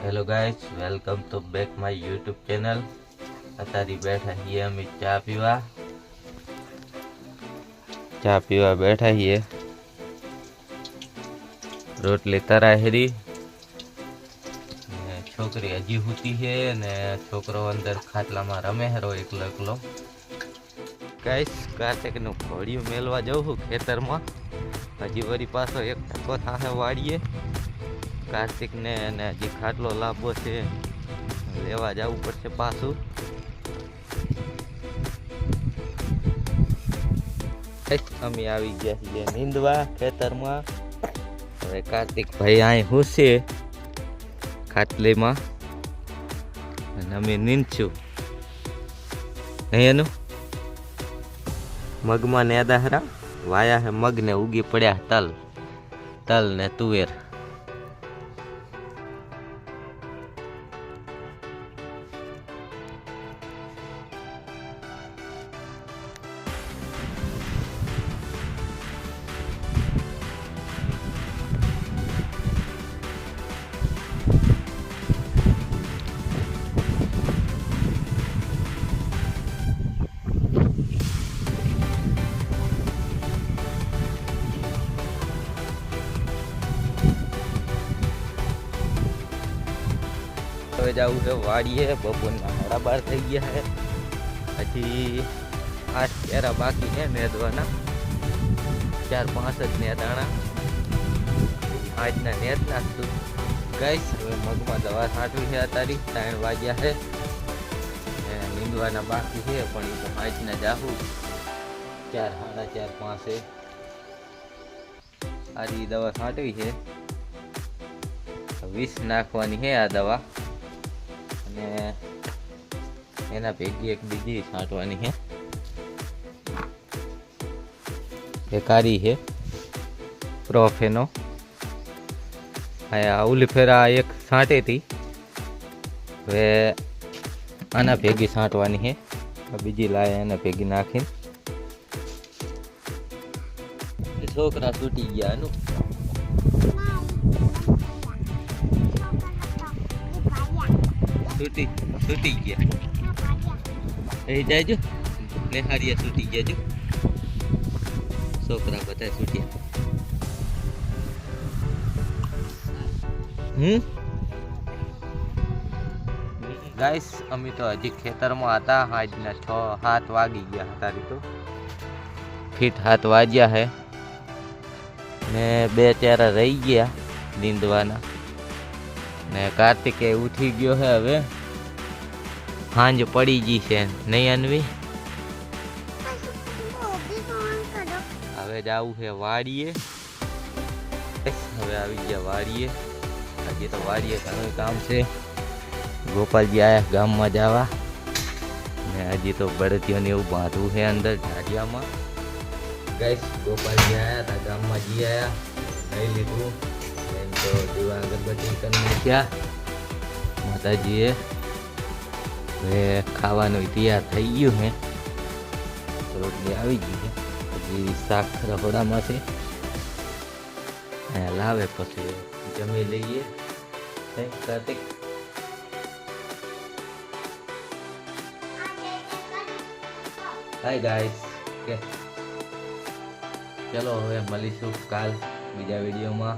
Hello guys, welcome to back my YouTube channel. अतारी बैठा ही हम चा पीवा बैठा ही रोटली तरा हेरी ने छोकरी हजी होती है ने छोकरो अंदर खाटला में रमे हेरो एकलो एकलो। गाइस, कार्तिक नु घोड़ियो मेलवा जाऊँ खेतर में। हजी वरी पासो एक धक्को थाहे वाड़ीए। कार्तिक ने हजी खाटलो लाभो छे लेवा जावू पड़शे पाछू। अमी आवी गया छीए नींदवा खेतर में। हवे कार्तिक भाई आए हुसे खाटले में अने अमी नींदशुं नहीं अनु। मग में नेदा हरा वाया है मग ने उगी पड़ा तल तल ने तुवेर। હવે જવું છે વાડીએ। બપોરના 12:30 થઈ ગયા છે। હજી 8 કેરા બાકી છે નેદવાના। 4-5 જ નેદાણા આજના નેદ નાખશું। ગાઈસ, હવે મગમાં દવા છાંટવી છે। અત્યારે 3 વાગ્યા છે। નીંદવાના બાકી છે પણ એ તો આજના જાહું 4, 4:30, 5 આ રી દવા છાંટવી છે। 20 નાખવાની છે આ દવા ने एना भेगी एक बीजी छांटवानी है। बेकारी है प्रोफेनो आया उली फेरा एक छांटे थी वे आना भेगी छांटवानी है। बीजी लाया एना भेगी नाखी छोकरा छूटी गया नु। छूटी गया जायजो ने हारिया छूटी गया जो छोकरा बता छूटिया। गाइस, अमी तो हजी खेतर में आता। आज ने 6-7 वागी गया तारी तो फीट 7 वाज्या है ने 2 चारा रही गया नींदवाना ने कार्तिके उठी गयो है। हवे हांज पड़ी जी है नहीं अनवी। हवे जाऊ है वाड़ीए। हवे आवी गया वाड़ीए। हजी तो वाड़ीए घणो काम से। गोपाल जी आया गाम में जावा ने हजी तो बड़तियों ने એવું બાંધવું है अंदर ઢાડિયામાં। गाइस, गोपाल जी आया था गाम में जी आया नहीं लीधું तो दीवा अगरबत्ती करने क्या माताजीए वे खावानुं तैयार थई गयुं है। रोटली आवी गई है। हजी शाक रहोड़ामां छे लावे पछी जमी लईए। कार्तिक हाय गाइस के चलो हवे मळीशुं काल बीजा विडियो में।